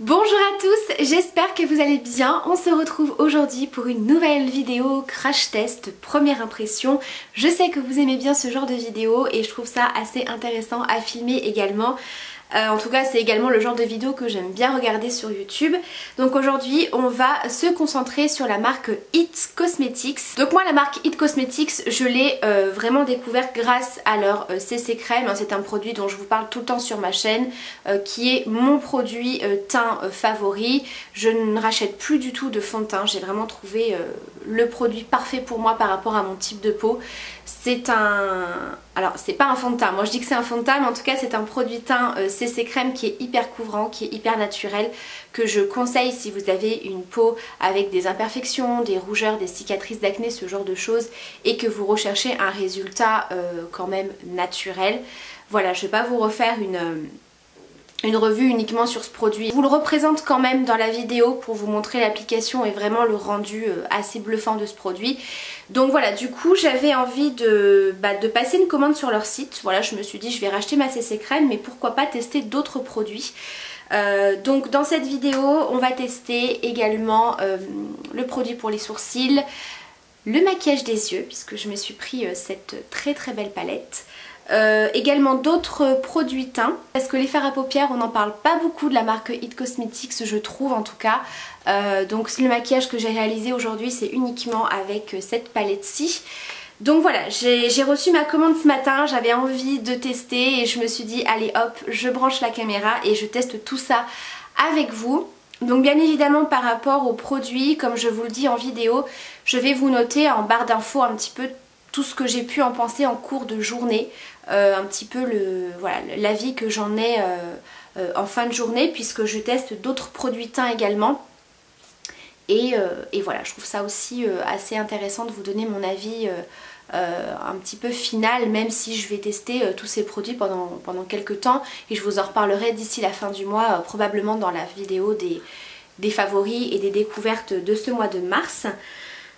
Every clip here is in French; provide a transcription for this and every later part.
Bonjour à tous, j'espère que vous allez bien. On se retrouve aujourd'hui pour une nouvelle vidéo crash test, première impression. Je sais que vous aimez bien ce genre de vidéo et je trouve ça assez intéressant à filmer également. En tout cas c'est également le genre de vidéo que j'aime bien regarder sur YouTube. Donc aujourd'hui on va se concentrer sur la marque It Cosmetics. Donc moi la marque It Cosmetics je l'ai vraiment découverte grâce à leur CC crème. C'est un produit dont je vous parle tout le temps sur ma chaîne, qui est mon produit teint favori. Je ne rachète plus du tout de fond de teint, j'ai vraiment trouvé le produit parfait pour moi par rapport à mon type de peau. C'est un... Alors c'est pas un fond de teint, moi je dis que c'est un fond de teint mais en tout cas c'est un produit teint CC crème qui est hyper couvrant, qui est hyper naturel, que je conseille si vous avez une peau avec des imperfections, des rougeurs, des cicatrices d'acné, ce genre de choses, et que vous recherchez un résultat quand même naturel. Voilà, je vais pas vous refaire une revue uniquement sur ce produit. Je vous le représente quand même dans la vidéo pour vous montrer l'application et vraiment le rendu assez bluffant de ce produit. Donc voilà, du coup j'avais envie de passer une commande sur leur site. Voilà, je me suis dit je vais racheter ma CC crème mais pourquoi pas tester d'autres produits. Donc dans cette vidéo on va tester également le produit pour les sourcils, le maquillage des yeux puisque je me suis pris cette très très belle palette. Également d'autres produits teints parce que les fards à paupières on n'en parle pas beaucoup de la marque It Cosmetics, je trouve en tout cas. Donc le maquillage que j'ai réalisé aujourd'hui c'est uniquement avec cette palette-ci. Donc voilà, j'ai reçu ma commande ce matin, j'avais envie de tester et je me suis dit allez hop, je branche la caméra et je teste tout ça avec vous. Donc bien évidemment par rapport aux produits, comme je vous le dis en vidéo, je vais vous noter en barre d'infos un petit peu tout ce que j'ai pu en penser en cours de journée, un petit peu l'avis que j'en ai en fin de journée puisque je teste d'autres produits teints également. Et voilà, je trouve ça aussi assez intéressant de vous donner mon avis un petit peu final, même si je vais tester tous ces produits pendant quelques temps et je vous en reparlerai d'ici la fin du mois, probablement dans la vidéo des favoris et des découvertes de ce mois de mars.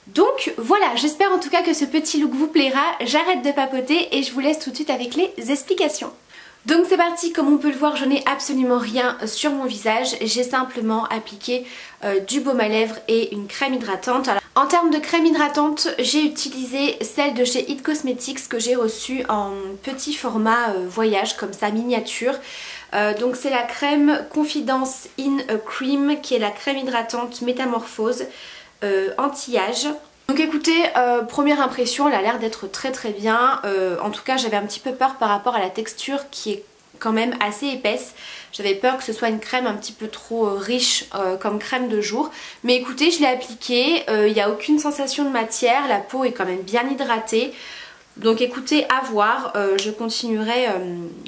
Donc voilà, j'espère en tout cas que ce petit look vous plaira. J'arrête de papoter et je vous laisse tout de suite avec les explications. Donc c'est parti, comme on peut le voir je n'ai absolument rien sur mon visage, j'ai simplement appliqué du baume à lèvres et une crème hydratante. Alors, en termes de crème hydratante, j'ai utilisé celle de chez It Cosmetics que j'ai reçue en petit format voyage comme ça, miniature. Donc c'est la crème Confidence in a Cream qui est la crème hydratante Métamorphose anti-âge. Donc écoutez, première impression, elle a l'air d'être très très bien. En tout cas j'avais un petit peu peur par rapport à la texture qui est quand même assez épaisse. J'avais peur que ce soit une crème un petit peu trop riche comme crème de jour. Mais écoutez, je l'ai appliquée, il n'y a aucune sensation de matière, la peau est quand même bien hydratée. Donc écoutez, à voir, je continuerai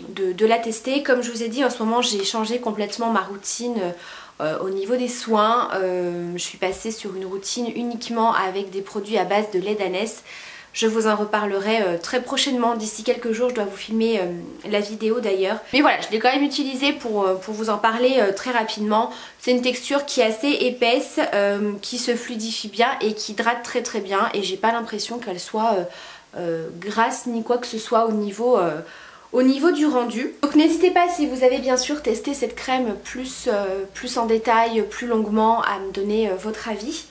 de la tester. Comme je vous ai dit, en ce moment j'ai changé complètement ma routine au niveau des soins. Je suis passée sur une routine uniquement avec des produits à base de lait d'ânesse. Je vous en reparlerai très prochainement, d'ici quelques jours je dois vous filmer la vidéo d'ailleurs. Mais voilà, je l'ai quand même utilisée pour vous en parler très rapidement. C'est une texture qui est assez épaisse, qui se fluidifie bien et qui hydrate très très bien. Et j'ai pas l'impression qu'elle soit grasse ni quoi que ce soit au niveau du rendu. Donc n'hésitez pas si vous avez bien sûr testé cette crème plus en détail, plus longuement, à me donner votre avis.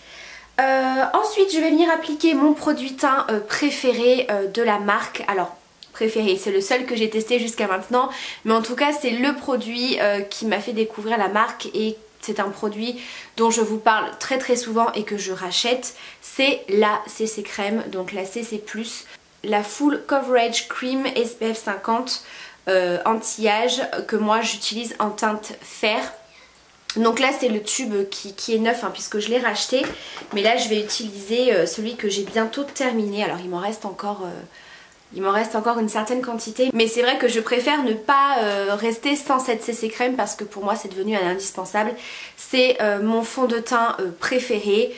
Ensuite je vais venir appliquer mon produit teint préféré de la marque. Alors préféré, c'est le seul que j'ai testé jusqu'à maintenant, mais en tout cas c'est le produit qui m'a fait découvrir la marque et c'est un produit dont je vous parle très très souvent et que je rachète. C'est la CC crème, donc la CC+, la Full Coverage Cream SPF 50 anti-âge que moi j'utilise en teinte fer. Donc là c'est le tube qui est neuf puisque je l'ai racheté, mais là je vais utiliser celui que j'ai bientôt terminé. Alors il m'en reste encore une certaine quantité, mais c'est vrai que je préfère ne pas rester sans cette CC crème parce que pour moi c'est devenu un indispensable. C'est mon fond de teint préféré.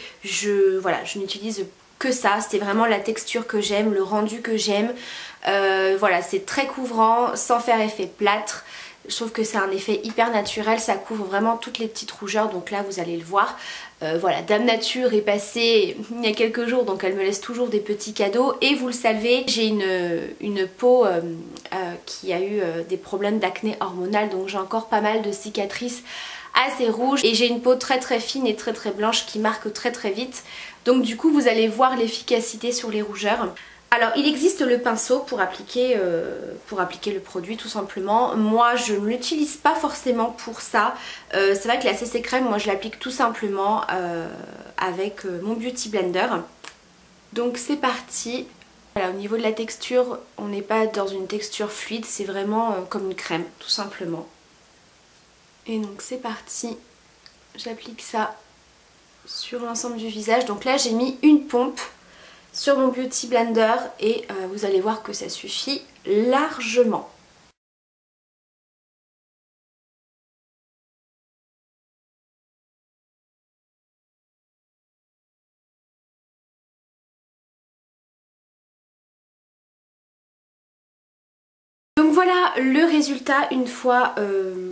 Voilà, je n'utilise que ça, c'est vraiment la texture que j'aime, le rendu que j'aime. Voilà, c'est très couvrant sans faire effet plâtre. Je trouve que c'est un effet hyper naturel, ça couvre vraiment toutes les petites rougeurs, donc là vous allez le voir. Voilà, Dame Nature est passée il y a quelques jours, donc elle me laisse toujours des petits cadeaux. Et vous le savez, j'ai une peau qui a eu des problèmes d'acné hormonal, donc j'ai encore pas mal de cicatrices assez rouge et j'ai une peau très très fine et très très blanche qui marque très très vite. Donc du coup vous allez voir l'efficacité sur les rougeurs. Alors il existe le pinceau pour appliquer le produit tout simplement. Moi je ne l'utilise pas forcément pour ça. C'est vrai que la CC crème, moi je l'applique tout simplement avec mon Beauty Blender. Donc c'est parti. Voilà, au niveau de la texture, on n'est pas dans une texture fluide, c'est vraiment comme une crème tout simplement. Et donc c'est parti. J'applique ça sur l'ensemble du visage. Donc là j'ai mis une pompe sur mon Beauty Blender et vous allez voir que ça suffit largement. Donc voilà le résultat une fois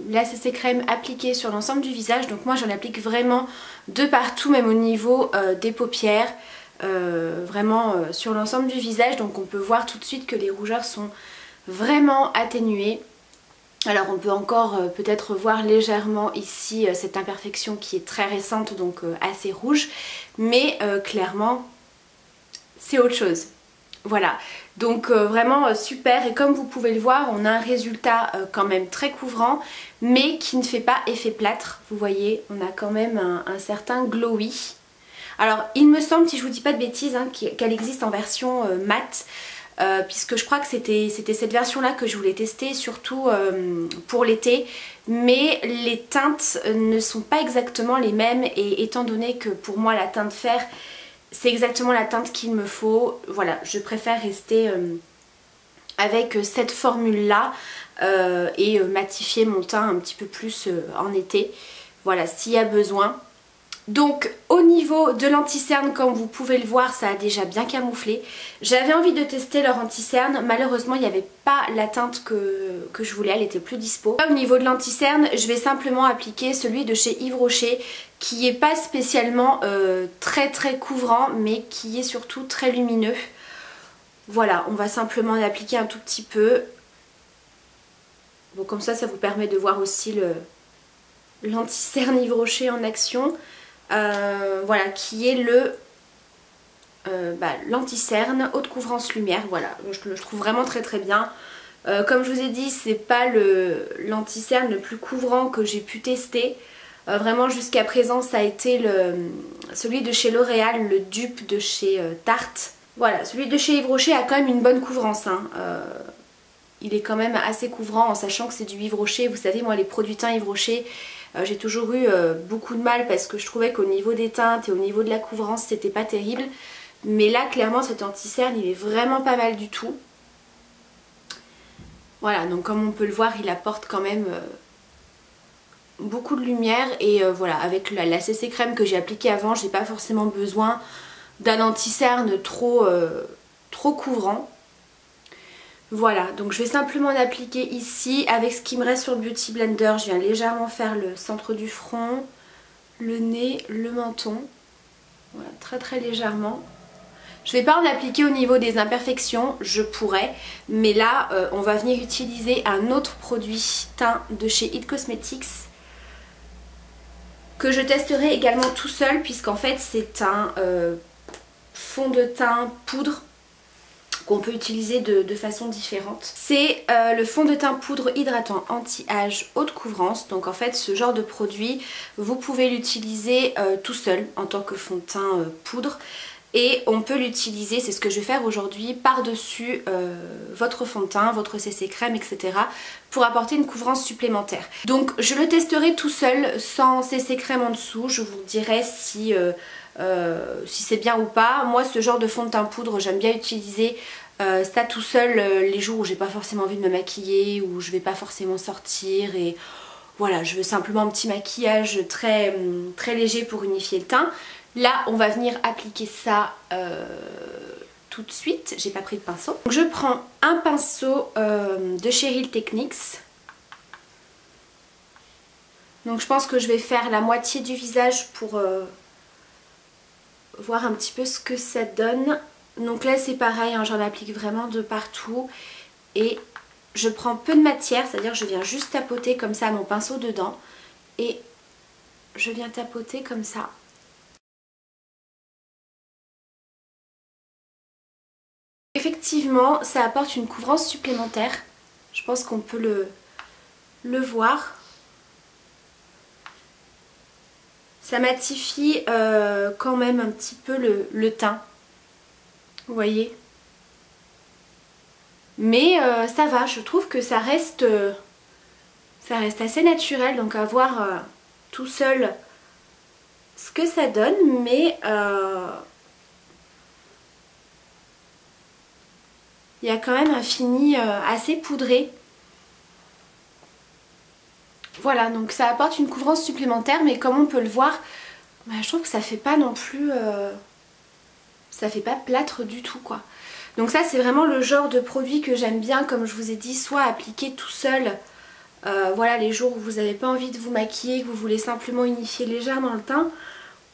la CC crème appliquée sur l'ensemble du visage. Donc moi j'en applique vraiment de partout, même au niveau des paupières. Vraiment sur l'ensemble du visage, donc on peut voir tout de suite que les rougeurs sont vraiment atténuées. Alors on peut encore peut-être voir légèrement ici cette imperfection qui est très récente, donc assez rouge, mais clairement c'est autre chose. Voilà, donc vraiment super, et comme vous pouvez le voir, on a un résultat quand même très couvrant mais qui ne fait pas effet plâtre. Vous voyez, on a quand même un certain glowy. Alors il me semble, si je vous dis pas de bêtises, hein, qu'elle existe en version mat, puisque je crois que c'était cette version là que je voulais tester, surtout pour l'été, mais les teintes ne sont pas exactement les mêmes, et étant donné que pour moi la teinte fer c'est exactement la teinte qu'il me faut, voilà, je préfère rester avec cette formule là et matifier mon teint un petit peu plus en été, voilà, s'il y a besoin. Donc au niveau de l'anti-cerne, comme vous pouvez le voir, ça a déjà bien camouflé. J'avais envie de tester leur anti-cerne, malheureusement il n'y avait pas la teinte que je voulais, elle était plus dispo. Au niveau de l'anti-cerne, je vais simplement appliquer celui de chez Yves Rocher, qui n'est pas spécialement très très couvrant, mais qui est surtout très lumineux. Voilà, on va simplement l'appliquer un tout petit peu. Bon, comme ça vous permet de voir aussi l'anti-cerne Yves Rocher en action. Voilà, qui est l'anti-cerne haute couvrance lumière. Voilà, je le trouve vraiment très très bien. Comme je vous ai dit, c'est pas l'anti-cerne le plus couvrant que j'ai pu tester. Vraiment jusqu'à présent ça a été celui de chez L'Oréal, le dupe de chez Tarte. Voilà, celui de chez Yves Rocher a quand même une bonne couvrance, hein. Il est quand même assez couvrant en sachant que c'est du Yves Rocher. Vous savez, moi les produits teints Yves Rocher, j'ai toujours eu beaucoup de mal parce que je trouvais qu'au niveau des teintes et au niveau de la couvrance c'était pas terrible. Mais là clairement cet anti-cerne il est vraiment pas mal du tout. Voilà, donc comme on peut le voir il apporte quand même beaucoup de lumière. Et voilà, avec la CC crème que j'ai appliquée avant, j'ai pas forcément besoin d'un anti-cerne trop couvrant. Voilà, donc je vais simplement l'appliquer ici avec ce qui me reste sur le Beauty Blender. Je viens légèrement faire le centre du front, le nez, le menton. Voilà, très très légèrement. Je ne vais pas en appliquer au niveau des imperfections, je pourrais, mais là on va venir utiliser un autre produit teint de chez It Cosmetics que je testerai également tout seul, puisqu'en fait c'est un fond de teint poudre qu'on peut utiliser de façon différente. C'est le fond de teint poudre hydratant anti-âge haute couvrance. Donc en fait ce genre de produit vous pouvez l'utiliser tout seul en tant que fond de teint poudre, et on peut l'utiliser, c'est ce que je vais faire aujourd'hui, par-dessus votre fond de teint, votre CC crème, etc. pour apporter une couvrance supplémentaire. Donc je le testerai tout seul sans CC crème en dessous, je vous dirai si c'est bien ou pas. Moi ce genre de fond de teint poudre j'aime bien utiliser ça tout seul les jours où j'ai pas forcément envie de me maquiller, où je vais pas forcément sortir, et voilà, je veux simplement un petit maquillage très léger pour unifier le teint. Là on va venir appliquer ça tout de suite, j'ai pas pris de pinceau. Donc, je prends un pinceau de chez Real Techniques. Donc je pense que je vais faire la moitié du visage pour voir un petit peu ce que ça donne. Donc là c'est pareil, hein, j'en applique vraiment de partout et je prends peu de matière, c'est-à-dire que je viens juste tapoter comme ça mon pinceau dedans et je viens tapoter comme ça. Effectivement, ça apporte une couvrance supplémentaire. Je pense qu'on peut le voir. Ça matifie quand même un petit peu le teint. Vous voyez? Mais ça va, je trouve que ça reste assez naturel. Donc à voir tout seul ce que ça donne. Mais il y a quand même un fini assez poudré. Voilà, donc ça apporte une couvrance supplémentaire, mais comme on peut le voir, bah, je trouve que ça fait pas non plus... ça fait pas plâtre du tout, quoi. Donc ça, c'est vraiment le genre de produit que j'aime bien, comme je vous ai dit, soit appliquer tout seul, voilà, les jours où vous n'avez pas envie de vous maquiller, que vous voulez simplement unifier légèrement le teint,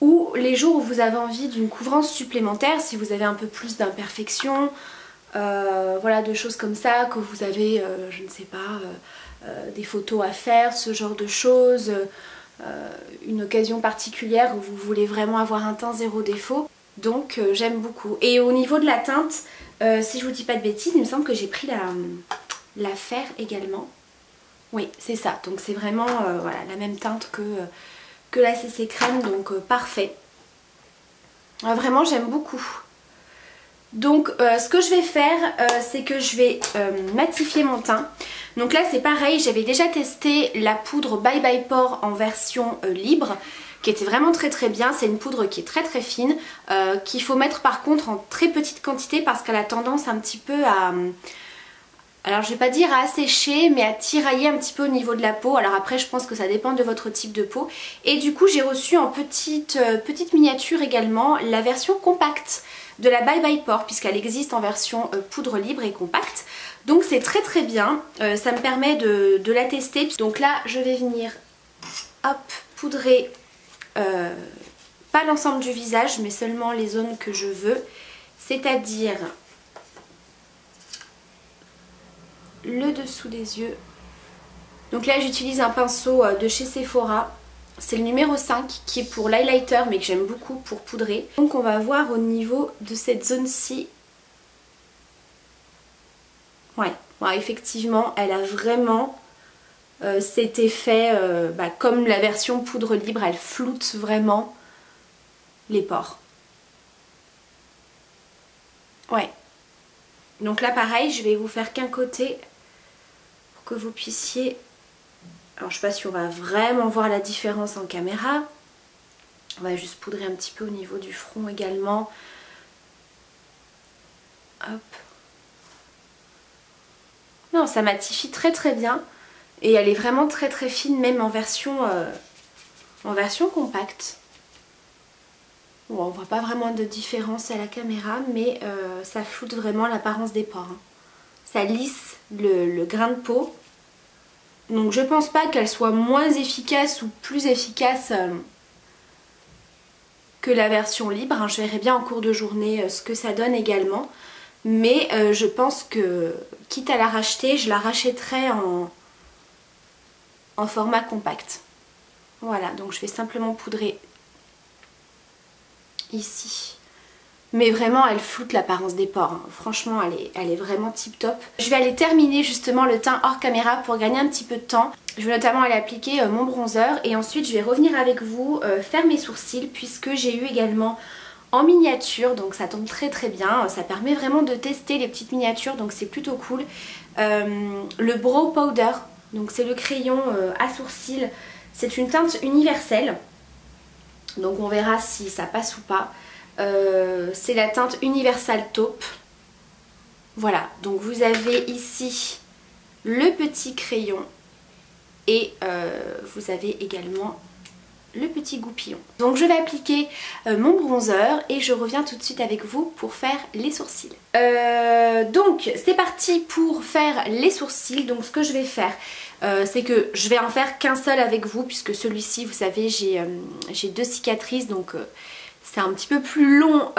ou les jours où vous avez envie d'une couvrance supplémentaire, si vous avez un peu plus d'imperfections, voilà, de choses comme ça, que vous avez, je ne sais pas... des photos à faire, ce genre de choses, une occasion particulière où vous voulez vraiment avoir un teint zéro défaut. Donc j'aime beaucoup. Et au niveau de la teinte, si je vous dis pas de bêtises, il me semble que j'ai pris la Fer également. Oui, c'est ça. Donc c'est vraiment voilà, la même teinte que la CC Crème, donc parfait. Vraiment j'aime beaucoup. Donc ce que je vais faire, c'est que je vais matifier mon teint. Donc là c'est pareil, j'avais déjà testé la poudre Bye Bye Pore en version libre, qui était vraiment très très bien. C'est une poudre qui est très très fine, qu'il faut mettre par contre en très petite quantité parce qu'elle a tendance un petit peu à... alors je vais pas dire à assécher, mais à tirailler un petit peu au niveau de la peau. Alors après je pense que ça dépend de votre type de peau. Et du coup j'ai reçu en petite miniature également la version compacte de la Bye Bye Pore, puisqu'elle existe en version poudre libre et compacte. Donc c'est très très bien, ça me permet de la tester. Donc là je vais venir hop poudrer pas l'ensemble du visage mais seulement les zones que je veux, c'est-à-dire le dessous des yeux. Donc là j'utilise un pinceau de chez Sephora, c'est le numéro 5 qui est pour l'highlighter mais que j'aime beaucoup pour poudrer. Donc on va voir au niveau de cette zone-ci. Ouais, effectivement elle a vraiment cet effet, comme la version poudre libre, elle floute vraiment les pores. Ouais. Donc là pareil, je vais vous faire qu'un côté pour que vous puissiez... Alors je sais pas si on va vraiment voir la différence en caméra. On va juste poudrer un petit peu au niveau du front également. Hop. Non, ça matifie très très bien. Et elle est vraiment très très fine, même en version compacte. Bon, on voit pas vraiment de différence à la caméra, mais ça floute vraiment l'apparence des pores. Hein. Ça lisse le grain de peau. Donc je pense pas qu'elle soit moins efficace ou plus efficace que la version libre. Hein. Je verrai bien en cours de journée ce que ça donne également. Mais je pense que, quitte à la racheter, je la rachèterai en format compact. Voilà, donc je vais simplement poudrer ici. Mais vraiment, elle floute l'apparence des pores. Hein. Franchement, elle est vraiment tip top. Je vais aller terminer justement le teint hors caméra pour gagner un petit peu de temps. Je vais notamment aller appliquer mon bronzer et ensuite je vais revenir avec vous faire mes sourcils puisque j'ai eu également en miniature, donc ça tombe très très bien. Ça permet vraiment de tester les petites miniatures, donc c'est plutôt cool. Le Brow Powder, donc c'est le crayon à sourcils. C'est une teinte universelle, donc on verra si ça passe ou pas. C'est la teinte Universal Taupe. Voilà, donc vous avez ici le petit crayon et vous avez également le petit goupillon. Donc je vais appliquer mon bronzer et je reviens tout de suite avec vous pour faire les sourcils. Donc c'est parti pour faire les sourcils. Donc ce que je vais faire, c'est que je vais en faire qu'un seul avec vous puisque celui-ci, vous savez, j'ai deux cicatrices, donc c'est un petit peu plus long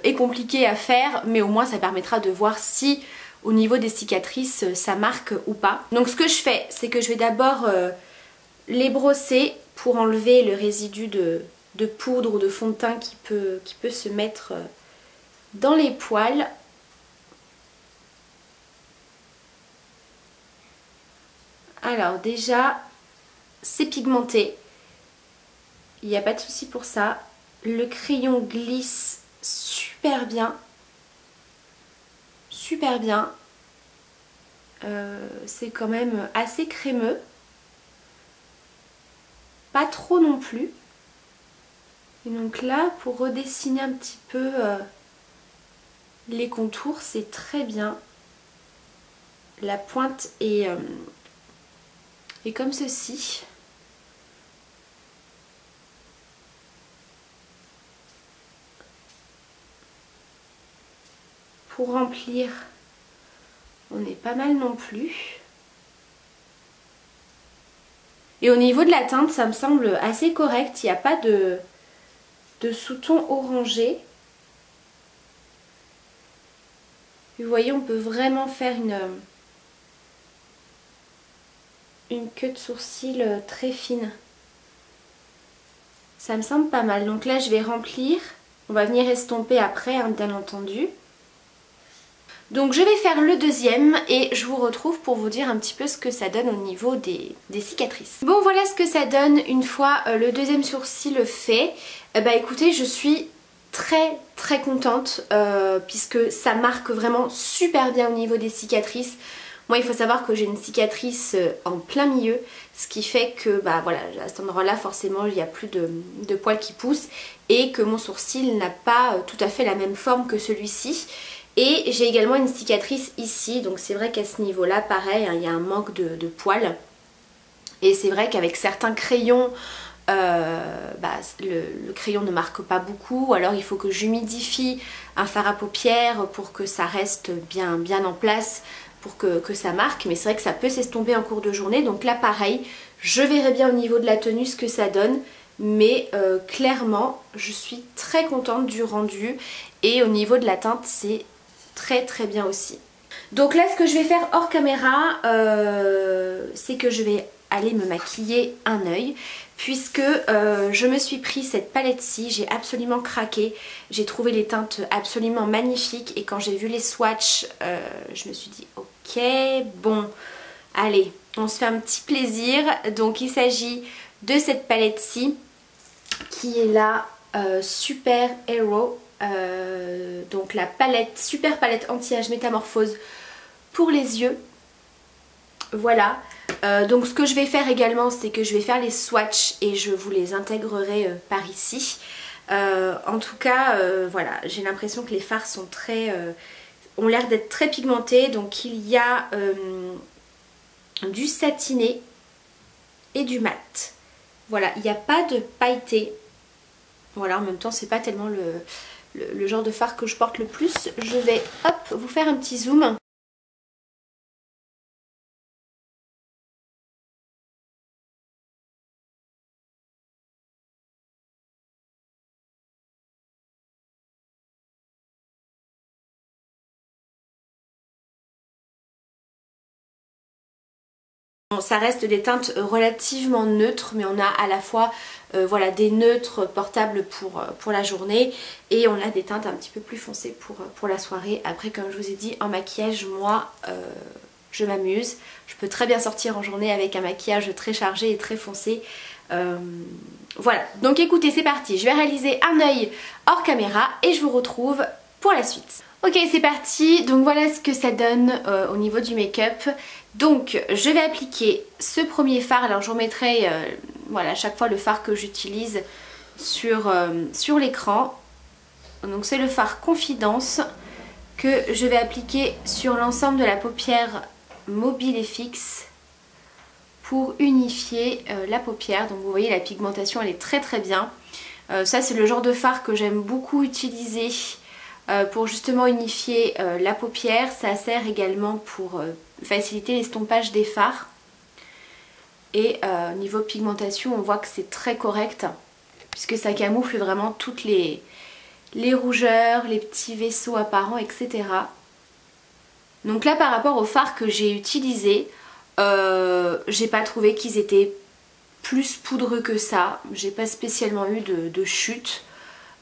et compliqué à faire, mais au moins ça permettra de voir si au niveau des cicatrices ça marque ou pas. Donc ce que je fais, c'est que je vais d'abord les brosser pour enlever le résidu de poudre ou de fond de teint qui peut se mettre dans les poils. Alors déjà, c'est pigmenté, il n'y a pas de souci pour ça. Le crayon glisse super bien, super bien. C'est quand même assez crémeux, pas trop non plus. Et donc là, pour redessiner un petit peu les contours, c'est très bien. La pointe est comme ceci. Pour remplir, on est pas mal non plus. Et au niveau de la teinte, ça me semble assez correct. Il n'y a pas de sous-ton orangé. Vous voyez, on peut vraiment faire une queue de sourcil très fine. Ça me semble pas mal. Donc là, je vais remplir. On va venir estomper après, hein, bien entendu. Donc je vais faire le deuxième et je vous retrouve pour vous dire un petit peu ce que ça donne au niveau des cicatrices. Bon, voilà ce que ça donne une fois le deuxième sourcil fait. Bah écoutez, je suis très contente puisque ça marque vraiment super bien au niveau des cicatrices. Moi, il faut savoir que j'ai une cicatrice en plein milieu, ce qui fait que bah voilà, à cet endroit-là, forcément, il n'y a plus de poils qui poussent et que mon sourcil n'a pas tout à fait la même forme que celui-ci. Et j'ai également une cicatrice ici, donc c'est vrai qu'à ce niveau-là, pareil, hein, il y a un manque de poils. Et c'est vrai qu'avec certains crayons, le crayon ne marque pas beaucoup, ou alors il faut que j'humidifie un fard à paupières pour que ça reste bien en place, pour que ça marque. Mais c'est vrai que ça peut s'estomper en cours de journée, donc là pareil, je verrai bien au niveau de la tenue ce que ça donne. Mais clairement, je suis très contente du rendu et au niveau de la teinte, c'est très bien aussi. Donc là, ce que je vais faire hors caméra, c'est que je vais aller me maquiller un œil puisque je me suis pris cette palette-ci, j'ai absolument craqué, j'ai trouvé les teintes absolument magnifiques et quand j'ai vu les swatchs, je me suis dit ok, bon, allez, on se fait un petit plaisir. Donc il s'agit de cette palette-ci qui est la Super Hero. Donc la palette, super palette anti-âge métamorphose pour les yeux. Voilà. Donc ce que je vais faire également, c'est que je vais faire les swatchs et je vous les intégrerai par ici. En tout cas, voilà, j'ai l'impression que les fards sont ont l'air d'être très pigmentés. Donc il y a du satiné et du mat. Voilà, il n'y a pas de pailleté. Voilà, en même temps, c'est pas tellement le genre de fard que je porte le plus. Je vais, hop, vous faire un petit zoom. Bon, ça reste des teintes relativement neutres, mais on a à la fois voilà, des neutres portables pour la journée et on a des teintes un petit peu plus foncées pour la soirée. Après, comme je vous ai dit, en maquillage, moi, je m'amuse. Je peux très bien sortir en journée avec un maquillage très chargé et très foncé. Voilà, donc écoutez, c'est parti. Je vais réaliser un œil hors caméra et je vous retrouve pour la suite. Ok, c'est parti. Donc voilà ce que ça donne au niveau du make-up. Donc je vais appliquer ce premier fard. Alors je vous mettrai voilà, à chaque fois le fard que j'utilise sur l'écran. Donc c'est le fard Confidence que je vais appliquer sur l'ensemble de la paupière mobile et fixe pour unifier la paupière. Donc vous voyez, la pigmentation elle est très bien. Ça c'est le genre de fard que j'aime beaucoup utiliser pour justement unifier la paupière. Ça sert également pour faciliter l'estompage des fards. Et niveau pigmentation, on voit que c'est très correct puisque ça camoufle vraiment toutes les rougeurs, les petits vaisseaux apparents, etc. Donc là, par rapport aux fards que j'ai utilisés, j'ai pas trouvé qu'ils étaient plus poudreux que ça. J'ai pas spécialement eu de chute.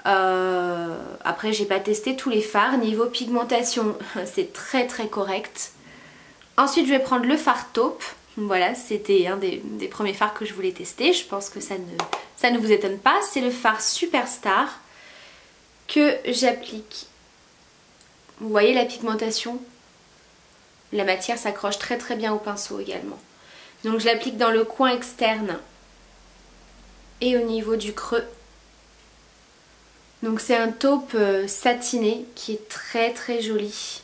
Après j'ai pas testé tous les fards. Niveau pigmentation c'est très correct. Ensuite je vais prendre le fard taupe. Voilà, c'était un des premiers fards que je voulais tester. Je pense que ça ne vous étonne pas. C'est le fard Superstar que j'applique. Vous voyez la pigmentation? La matière s'accroche très bien au pinceau également. Donc je l'applique dans le coin externe et au niveau du creux. Donc c'est un taupe satiné qui est très joli.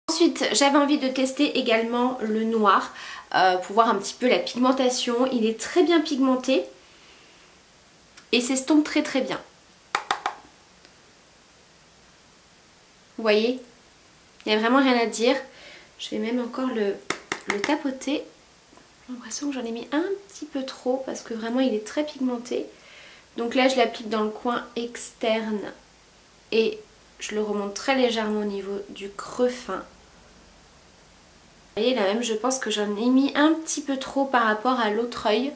Ensuite j'avais envie de tester également le noir pour voir un petit peu la pigmentation. Il est très bien pigmenté et s'estompe très bien. Vous voyez, il n'y a vraiment rien à dire. Je vais même encore le tapoter. J'ai l'impression que j'en ai mis un petit peu trop parce que vraiment il est très pigmenté. Donc là je l'applique dans le coin externe et je le remonte très légèrement au niveau du creux fin. Vous voyez là même je pense que j'en ai mis un petit peu trop par rapport à l'autre œil.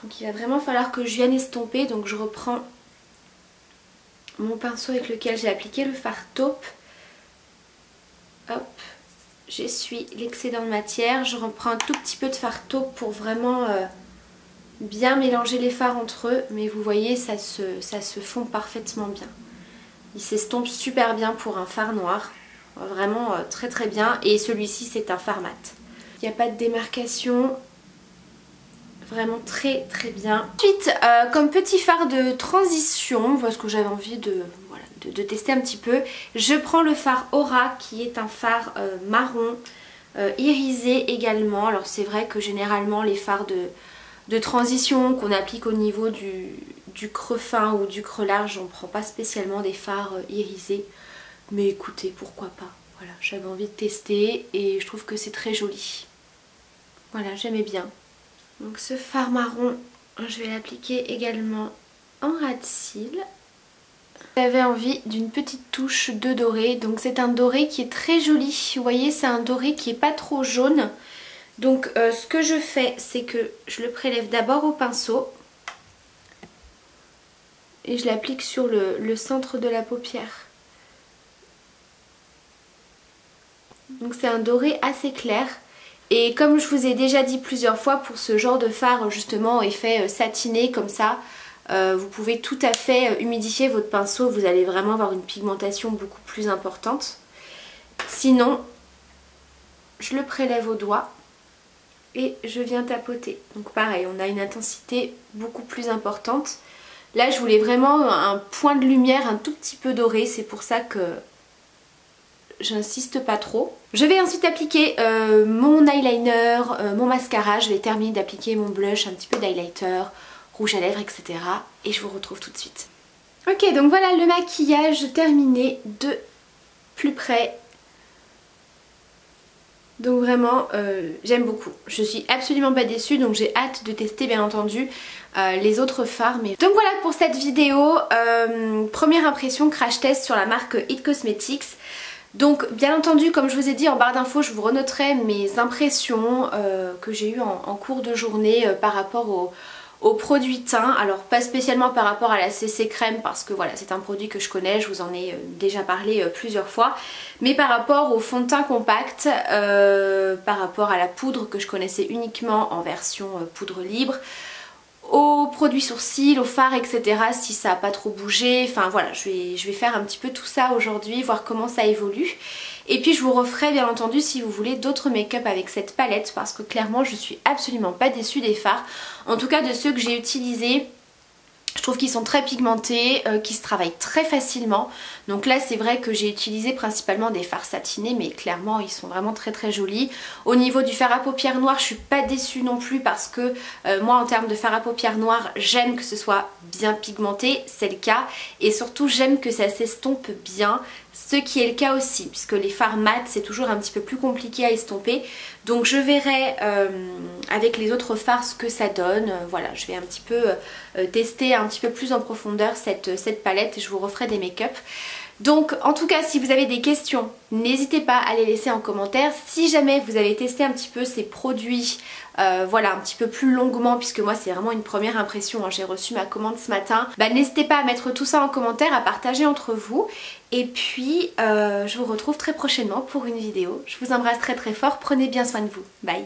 Donc il va vraiment falloir que je vienne estomper. Donc je reprends mon pinceau avec lequel j'ai appliqué le fard taupe. Hop, j'essuie l'excédent de matière. Je reprends un tout petit peu de fard taupe pour vraiment bien mélanger les fards entre eux. Mais vous voyez ça se fond parfaitement bien. Il s'estompe super bien pour un fard noir. Vraiment très bien. Et celui-ci c'est un fard mat. Il n'y a pas de démarcation. Vraiment très bien. Ensuite comme petit fard de transition, parce que j'avais envie de tester un petit peu, je prends le fard Aura qui est un fard marron irisé également. Alors c'est vrai que généralement les fards de transition qu'on applique au niveau du creux fin ou du creux large, on ne prend pas spécialement des fards irisés. Mais écoutez, pourquoi pas. Voilà, j'avais envie de tester et je trouve que c'est très joli. Voilà, j'aimais bien. Donc ce fard marron, je vais l'appliquer également en ras de cils. J'avais envie d'une petite touche de doré. Donc c'est un doré qui est très joli. Vous voyez, c'est un doré qui n'est pas trop jaune. Donc ce que je fais, c'est que je le prélève d'abord au pinceau. Et je l'applique sur le centre de la paupière. Donc c'est un doré assez clair. Et comme je vous ai déjà dit plusieurs fois, pour ce genre de fard justement effet satiné comme ça, vous pouvez tout à fait humidifier votre pinceau. Vous allez vraiment avoir une pigmentation beaucoup plus importante. Sinon, je le prélève au doigt et je viens tapoter. Donc pareil, on a une intensité beaucoup plus importante. Là je voulais vraiment un point de lumière un tout petit peu doré, c'est pour ça que j'insiste pas trop. Je vais ensuite appliquer mon eyeliner, mon mascara. Je vais terminer d'appliquer mon blush, un petit peu d'highlighter, rouge à lèvres, etc. Et je vous retrouve tout de suite. Ok, donc voilà le maquillage terminé de plus près. Donc vraiment j'aime beaucoup. Je suis absolument pas déçue, donc j'ai hâte de tester bien entendu les autres fards. Donc voilà pour cette vidéo, première impression crash test sur la marque It Cosmetics. Donc bien entendu, comme je vous ai dit en barre d'infos, je vous renoterai mes impressions que j'ai eues en cours de journée par rapport aux produits teint. Alors pas spécialement par rapport à la CC crème parce que voilà, c'est un produit que je connais, je vous en ai déjà parlé plusieurs fois. Mais par rapport au fond de teint compact, par rapport à la poudre que je connaissais uniquement en version poudre libre, aux produits sourcils, aux fards, etc. si ça n'a pas trop bougé. Enfin voilà, je vais faire un petit peu tout ça aujourd'hui, voir comment ça évolue. Et puis je vous referai bien entendu si vous voulez d'autres make-up avec cette palette parce que clairement je suis absolument pas déçue des fards. En tout cas de ceux que j'ai utilisés. Je trouve qu'ils sont très pigmentés, qu'ils se travaillent très facilement. Donc là c'est vrai que j'ai utilisé principalement des fards satinés, mais clairement ils sont vraiment très jolis. Au niveau du fard à paupières noir, je suis pas déçue non plus parce que moi en termes de fard à paupières noir, j'aime que ce soit bien pigmenté, c'est le cas. Et surtout j'aime que ça s'estompe bien, ce qui est le cas aussi, puisque les fards mat c'est toujours un petit peu plus compliqué à estomper. Donc je verrai avec les autres fards ce que ça donne. Voilà, je vais un petit peu tester un petit petit peu plus en profondeur cette palette et je vous referai des make-up. Donc en tout cas si vous avez des questions, n'hésitez pas à les laisser en commentaire. Si jamais vous avez testé un petit peu ces produits, voilà, un petit peu plus longuement, puisque moi c'est vraiment une première impression, hein, j'ai reçu ma commande ce matin, bah, n'hésitez pas à mettre tout ça en commentaire, à partager entre vous. Et puis je vous retrouve très prochainement pour une vidéo. Je vous embrasse très très fort, prenez bien soin de vous. Bye.